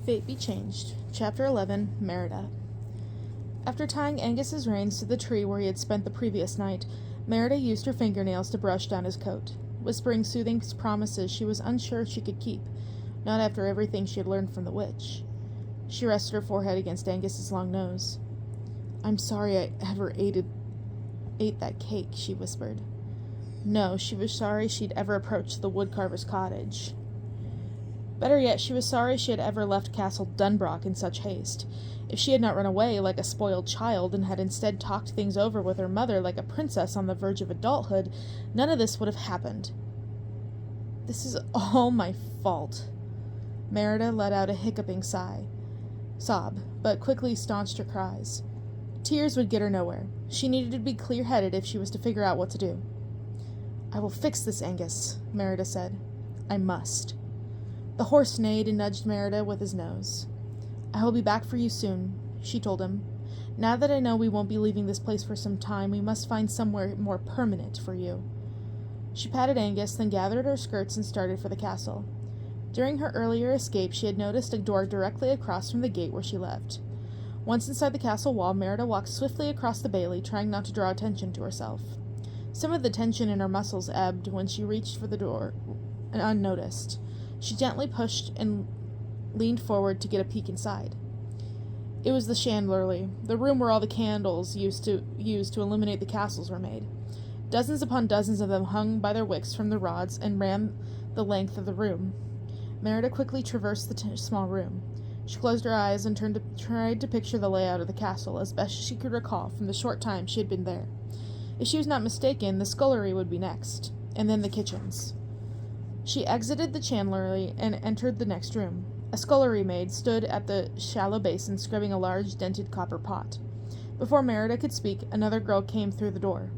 Fate Be Changed, Chapter 11, Merida. After tying Angus's reins to the tree where he had spent the previous night, Merida used her fingernails to brush down his coat, whispering soothing promises she was unsure she could keep, not after everything she had learned from the witch. She rested her forehead against Angus's long nose. "I'm sorry I ever ate that cake," she whispered. No, she was sorry she'd ever approached the woodcarver's cottage. Better yet, she was sorry she had ever left Castle Dunbrock in such haste. If she had not run away like a spoiled child and had instead talked things over with her mother like a princess on the verge of adulthood, none of this would have happened. "This is all my fault." Merida let out a hiccuping sob, but quickly staunched her cries. Tears would get her nowhere. She needed to be clear-headed if she was to figure out what to do. "I will fix this, Angus," Merida said. "I must." The horse neighed and nudged Merida with his nose. "I will be back for you soon," she told him. "Now that I know we won't be leaving this place for some time, we must find somewhere more permanent for you." She patted Angus, then gathered her skirts and started for the castle. During her earlier escape, she had noticed a door directly across from the gate where she left. Once inside the castle wall, Merida walked swiftly across the bailey, trying not to draw attention to herself. Some of the tension in her muscles ebbed when she reached for the door unnoticed. She gently pushed and leaned forward to get a peek inside. It was the chandlery, the room where all the candles used to illuminate the castles were made. Dozens upon dozens of them hung by their wicks from the rods and ran the length of the room. Merida quickly traversed the small room. She closed her eyes and tried to picture the layout of the castle as best she could recall from the short time she had been there. If she was not mistaken, the scullery would be next, and then the kitchens. She exited the chandlery and entered the next room. A scullery maid stood at the shallow basin scrubbing a large dented copper pot. Before Merida could speak, another girl came through the door.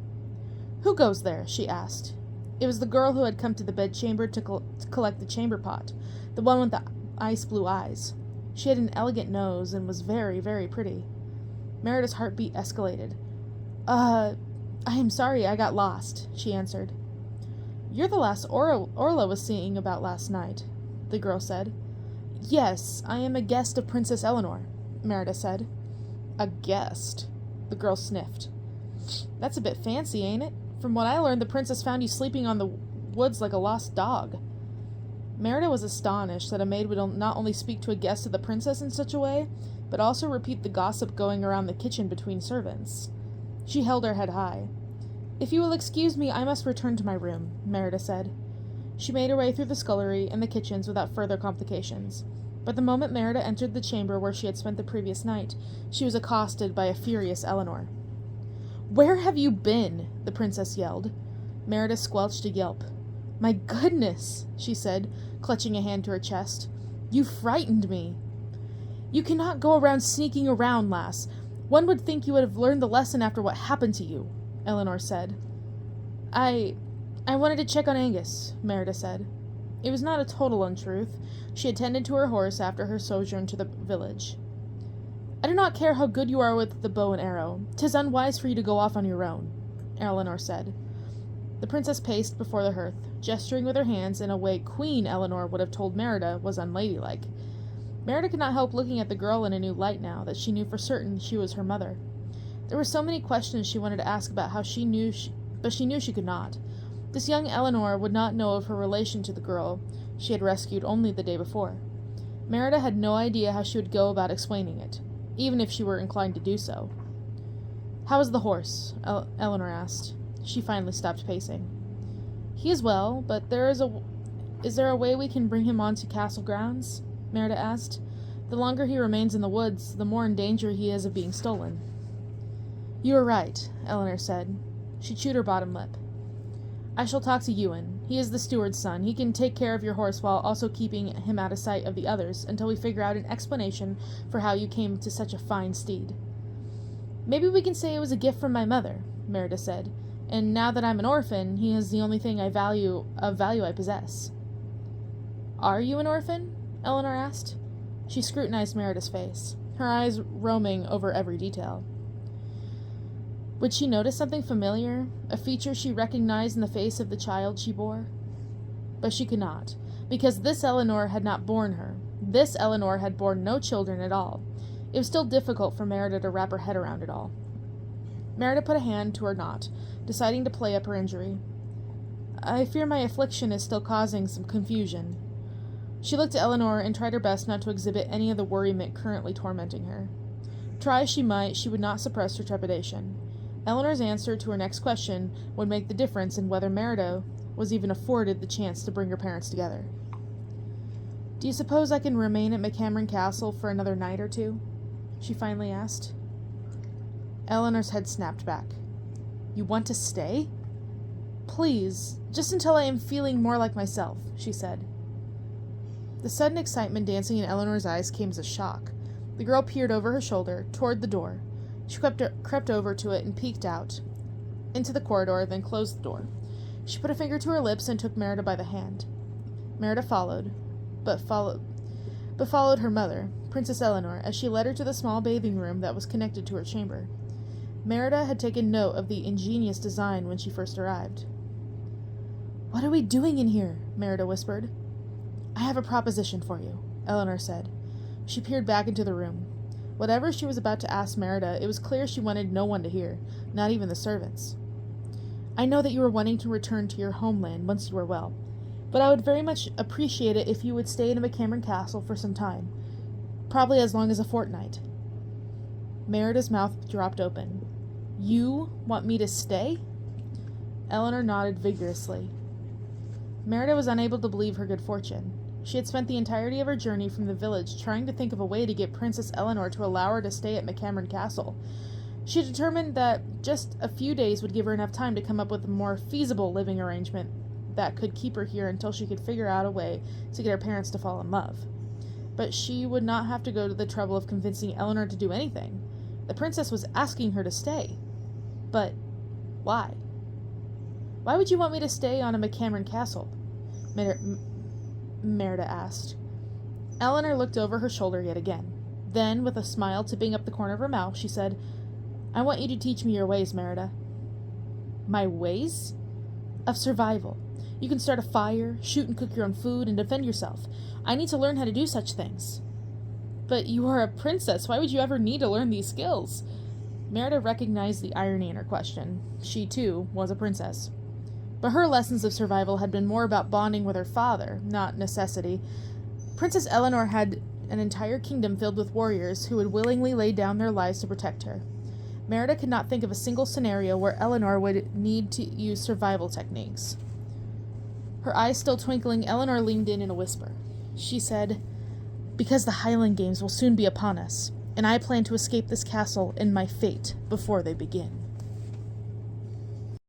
"Who goes there?" she asked. It was the girl who had come to the bedchamber to collect the chamber pot, the one with the ice-blue eyes. She had an elegant nose and was very, very pretty. Merida's heartbeat escalated. I am sorry I got lost," she answered. "You're the last Orla was seeing about last night," the girl said. "Yes, I am a guest of Princess Eleanor," Merida said. "A guest?" The girl sniffed. "That's a bit fancy, ain't it? From what I learned, the princess found you sleeping on the woods like a lost dog." Merida was astonished that a maid would not only speak to a guest of the princess in such a way, but also repeat the gossip going around the kitchen between servants. She held her head high. "If you will excuse me, I must return to my room," Merida said. She made her way through the scullery and the kitchens without further complications. But the moment Merida entered the chamber where she had spent the previous night, she was accosted by a furious Eleanor. "Where have you been?" the princess yelled. Merida squelched a yelp. "My goodness," she said, clutching a hand to her chest. "You frightened me." "You cannot go around sneaking around, lass. One would think you would have learned the lesson after what happened to you," Eleanor said. I wanted to check on Angus," Merida said. It was not a total untruth. She had tended to her horse after her sojourn to the village. "I do not care how good you are with the bow and arrow. 'Tis unwise for you to go off on your own," Eleanor said. The princess paced before the hearth, gesturing with her hands in a way Queen Eleanor would have told Merida was unladylike. Merida could not help looking at the girl in a new light now that she knew for certain she was her mother. There were so many questions she wanted to ask about how she knew but she knew she could not. This young Eleanor would not know of her relation to the girl she had rescued only the day before. Merida had no idea how she would go about explaining it, even if she were inclined to do so. "How is the horse?" Eleanor asked. She finally stopped pacing. "He is well, but is there a way we can bring him onto castle grounds?" Merida asked. "The longer he remains in the woods, the more in danger he is of being stolen." "You are right," Eleanor said. She chewed her bottom lip. "I shall talk to Ewan. He is the steward's son. He can take care of your horse while also keeping him out of sight of the others until we figure out an explanation for how you came to such a fine steed." "Maybe we can say it was a gift from my mother," Merida said. "And now that I'm an orphan, he is the only thing of value I possess." "Are you an orphan?" Eleanor asked. She scrutinized Merida's face, her eyes roaming over every detail. Would she notice something familiar, a feature she recognized in the face of the child she bore? But she could not, because this Eleanor had not borne her. This Eleanor had borne no children at all. It was still difficult for Merida to wrap her head around it all. Merida put a hand to her knot, deciding to play up her injury. I fear my affliction is still causing some confusion. She looked at Eleanor and tried her best not to exhibit any of the worriment currently tormenting her. Try as she might, she would not suppress her trepidation. Eleanor's answer to her next question would make the difference in whether Merida was even afforded the chance to bring her parents together. Do you suppose I can remain at McCameron Castle for another night or two? She finally asked. Eleanor's head snapped back. You want to stay? Please, just until I am feeling more like myself, she said. The sudden excitement dancing in Eleanor's eyes came as a shock. The girl peered over her shoulder, toward the door. She crept over to it and peeked out into the corridor, then closed the door. She put a finger to her lips and took Merida by the hand. Merida followed her mother, Princess Eleanor, as she led her to the small bathing room that was connected to her chamber. Merida had taken note of the ingenious design when she first arrived. What are we doing in here? Merida whispered. I have a proposition for you, Eleanor said. She peered back into the room. Whatever she was about to ask Merida, it was clear she wanted no one to hear, not even the servants. I know that you are wanting to return to your homeland once you are well, but I would very much appreciate it if you would stay in McCameron Castle for some time, probably as long as a fortnight. Merida's mouth dropped open. You want me to stay? Eleanor nodded vigorously. Merida was unable to believe her good fortune. She had spent the entirety of her journey from the village trying to think of a way to get Princess Eleanor to allow her to stay at McCameron Castle. She had determined that just a few days would give her enough time to come up with a more feasible living arrangement that could keep her here until she could figure out a way to get her parents to fall in love. But she would not have to go to the trouble of convincing Eleanor to do anything. The princess was asking her to stay. But why? Why would you want me to stay on a McCameron Castle? Merida asked. Eleanor looked over her shoulder yet again. Then, with a smile tipping up the corner of her mouth, she said, I want you to teach me your ways, Merida. My ways? Of survival. You can start a fire, shoot and cook your own food, and defend yourself. I need to learn how to do such things. But you are a princess. Why would you ever need to learn these skills? Merida recognized the irony in her question. She, too, was a princess. But her lessons of survival had been more about bonding with her father, not necessity. Princess Eleanor had an entire kingdom filled with warriors who would willingly lay down their lives to protect her. Merida could not think of a single scenario where Eleanor would need to use survival techniques. Her eyes still twinkling, Eleanor leaned in a whisper. She said, Because the Highland Games will soon be upon us, and I plan to escape this castle and my fate before they begin.